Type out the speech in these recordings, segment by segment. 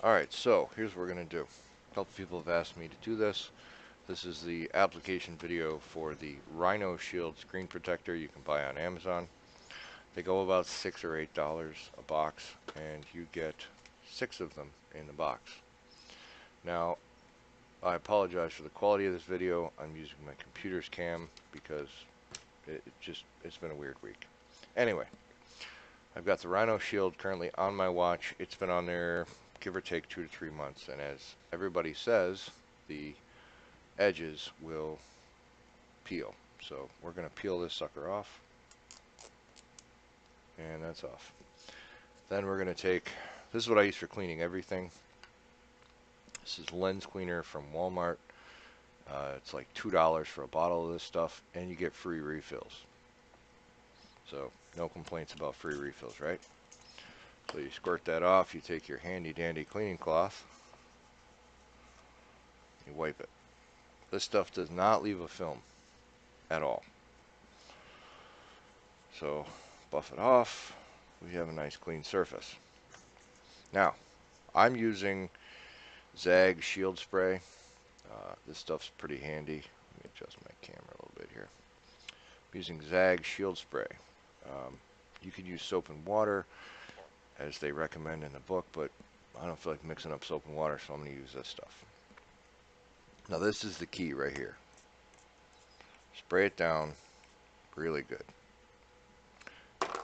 Alright, so here's what we're going to do. A couple people have asked me to do this. This is the application video for the Rhino Shield screen protector you can buy on Amazon. They go about $6 or $8 a box, and you get 6 of them in the box. Now, I apologize for the quality of this video. I'm using my computer's cam because it's been a weird week. Anyway, I've got the Rhino Shield currently on my watch. It's been on there give or take 2 to 3 months, and as everybody says, the edges will peel. So we're going to peel this sucker off, and that's off. Then we're going to take, this is what I use for cleaning everything. This is lens cleaner from Walmart. It's like $2 for a bottle of this stuff, and you get free refills. So no complaints about free refills, right? So you squirt that off, you take your handy dandy cleaning cloth, you wipe it. This stuff does not leave a film at all. So buff it off, we have a nice clean surface. Now, I'm using Zag Shield Spray. This stuff's pretty handy. Let me adjust my camera a little bit here. I'm using Zag Shield Spray. You can use soap and water, as they recommend in the book, but I don't feel like mixing up soap and water, so I'm going to use this stuff. Now this is the key right here. Spray it down really good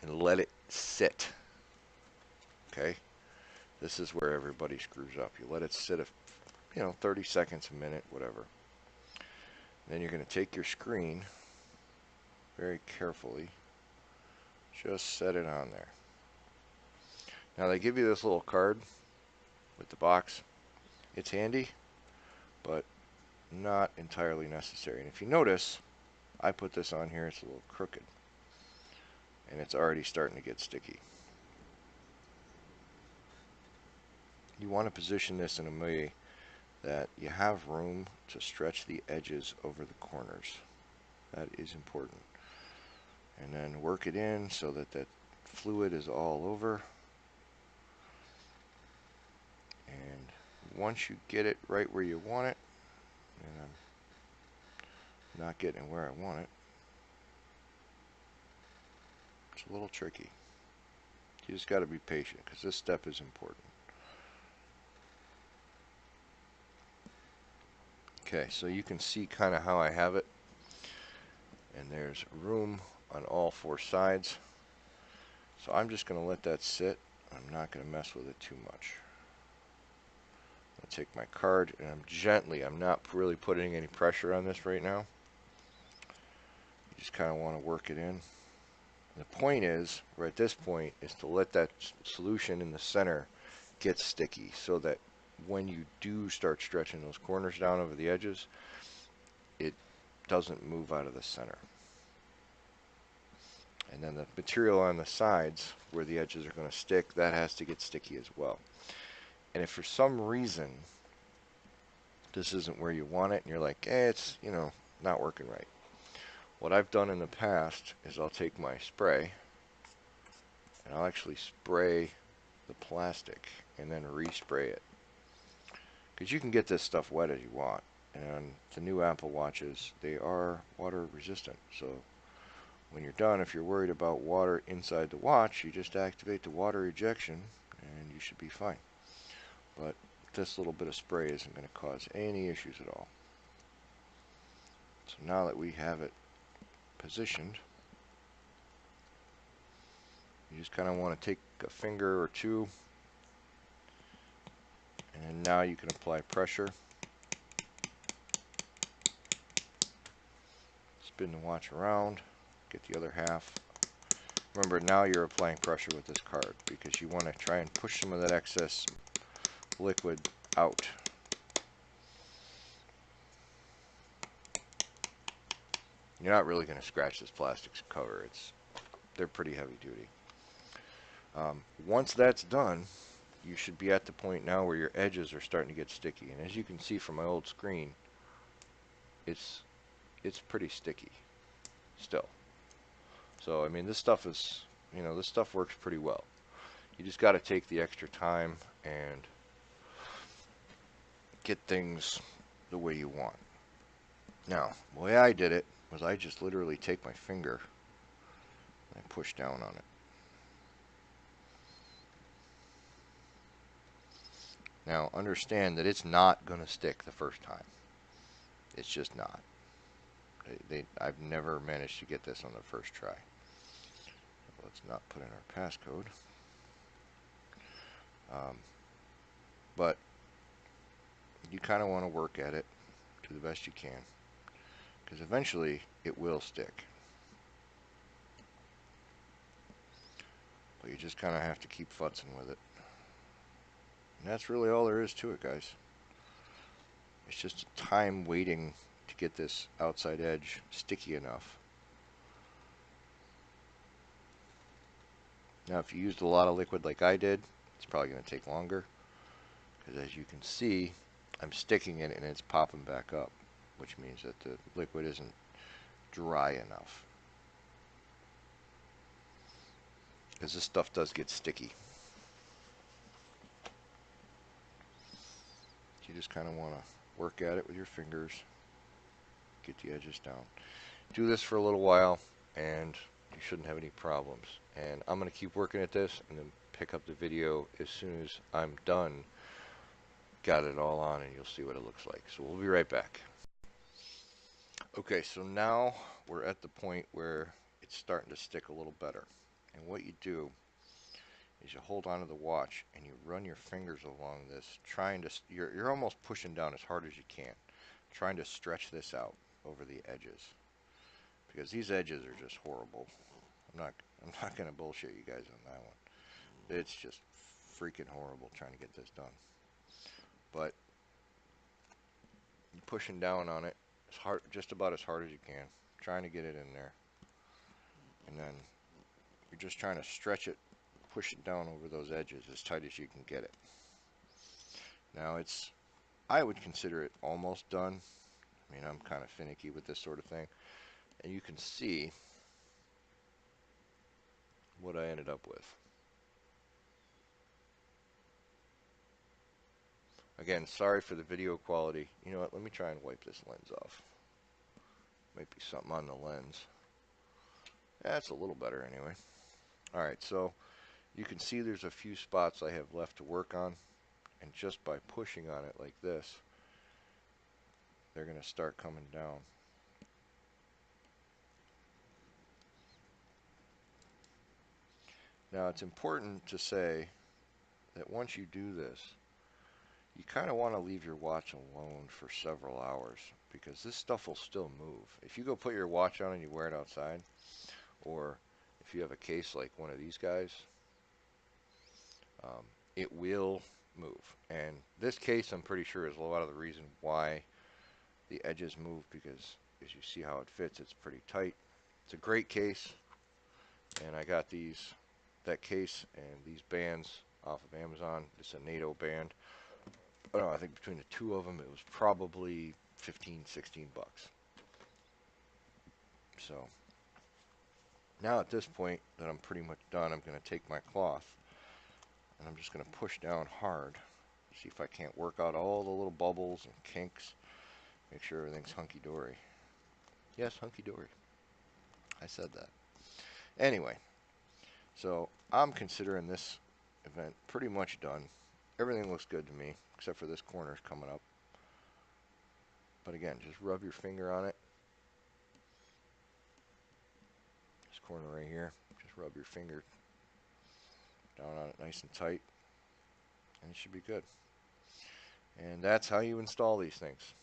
and let it sit. Okay? This is where everybody screws up. You let it sit, 30 seconds, a minute, whatever. Then you're going to take your screen very carefully, just set it on there. Now they give you this little card with the box. It's handy, but not entirely necessary. And if you notice, I put this on here, it's a little crooked, and it's already starting to get sticky. You want to position this in a way that you have room to stretch the edges over the corners. That is important. And then work it in so that that fluid is all over. And once you get it right where you want it, and I'm not getting it where I want it, it's a little tricky. You just got to be patient because this step is important. Okay, so you can see kind of how I have it, and there's room on all 4 sides. So I'm just going to let that sit. I'm not going to mess with it too much. I'll take my card, and I'm not really putting any pressure on this right now. You just kind of want to work it in. The point is, right at this point, is to let that solution in the center get sticky so that when you do start stretching those corners down over the edges, it doesn't move out of the center. And then the material on the sides where the edges are going to stick, that has to get sticky as well. And if for some reason this isn't where you want it and you're like, it's, not working right. What I've done in the past is I'll take my spray and I'll actually spray the plastic and then respray it. Because you can get this stuff wet as you want. And the new Apple Watches, they are water resistant. So when you're done, if you're worried about water inside the watch, you just activate the water ejection and you should be fine. But this little bit of spray isn't going to cause any issues at all. So now that we have it positioned, you just kind of want to take a finger or two, and now you can apply pressure. Spin the watch around, get the other half. Remember, now you're applying pressure with this card because you want to try and push some of that excess liquid out. You're not really going to scratch this plastic cover. They're pretty heavy duty. Once that's done, you should be at the point now where your edges are starting to get sticky. And as you can see from my old screen, it's pretty sticky still. So I mean, this stuff is, this stuff works pretty well. You just got to take the extra time and get things the way you want. Now, the way I did it was I just literally take my finger and I push down on it. Now, understand that it's not going to stick the first time. It's just not. I've never managed to get this on the first try. Let's not put in our passcode. But you kind of want to work at it to the best you can, because eventually it will stick. But you just kind of have to keep futzing with it. And that's really all there is to it, guys. It's just time waiting to get this outside edge sticky enough. Now, if you used a lot of liquid like I did, it's probably going to take longer, because as you can see, I'm sticking it and it's popping back up, which means that the liquid isn't dry enough. Because this stuff does get sticky. You just kind of want to work at it with your fingers, get the edges down. Do this for a little while and you shouldn't have any problems. And I'm going to keep working at this and then pick up the video as soon as I'm done. Got it all on, and you'll see what it looks like. So we'll be right back. Okay, so now we're at the point where it's starting to stick a little better. And what you do is you hold onto the watch and you run your fingers along this, trying to, you're almost pushing down as hard as you can, trying to stretch this out over the edges, because these edges are just horrible. I'm not going to bullshit you guys on that one. It's just freaking horrible trying to get this done. But you're pushing down on it as hard, just about as hard as you can, trying to get it in there, and then you're just trying to stretch it, push it down over those edges as tight as you can get it. Now I would consider it almost done. I mean, I'm kind of finicky with this sort of thing, and you can see what I ended up with. Again, sorry for the video quality. You know what, let me try and wipe this lens off. Might be something on the lens. That's a little better anyway. Alright, so you can see there's a few spots I have left to work on, and just by pushing on it like this, they're going to start coming down. Now, it's important to say that once you do this, you kind of want to leave your watch alone for several hours, because this stuff will still move. If you go put your watch on and you wear it outside, or if you have a case like one of these guys, it will move. And this case, I'm pretty sure, is a lot of the reason why the edges move, because as you see how it fits, it's pretty tight. It's a great case, and I got that case and these bands off of Amazon. It's a NATO band. I don't know, I think between the two of them it was probably 15, 16 bucks. So now at this point that I'm pretty much done, I'm going to take my cloth and I'm just going to push down hard, see if I can't work out all the little bubbles and kinks, make sure everything's hunky-dory. Yes, hunky-dory. I said that. Anyway, so I'm considering this event pretty much done. Everything looks good to me, except for this corner's coming up. But again, just rub your finger on it. This corner right here, just rub your finger down on it nice and tight, and it should be good. And that's how you install these things.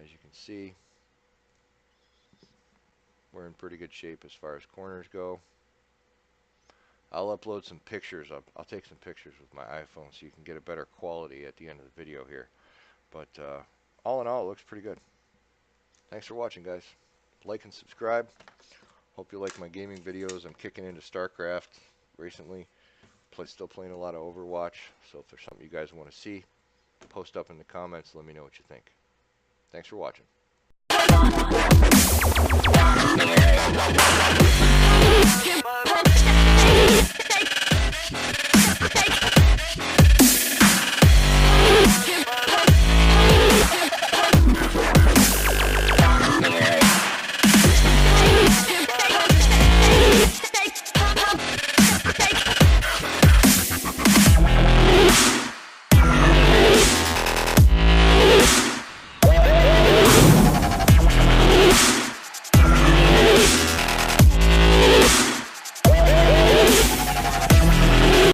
As you can see, we're in pretty good shape as far as corners go. I'll upload some pictures. I'll take some pictures with my iPhone so you can get a better quality at the end of the video here. But all in all, it looks pretty good. Thanks for watching, guys. like and subscribe. Hope you like my gaming videos. I'm kicking into StarCraft recently. Still playing a lot of Overwatch, so if there's something you guys want to see, post up in the comments. Let me know what you think. Thanks for watching.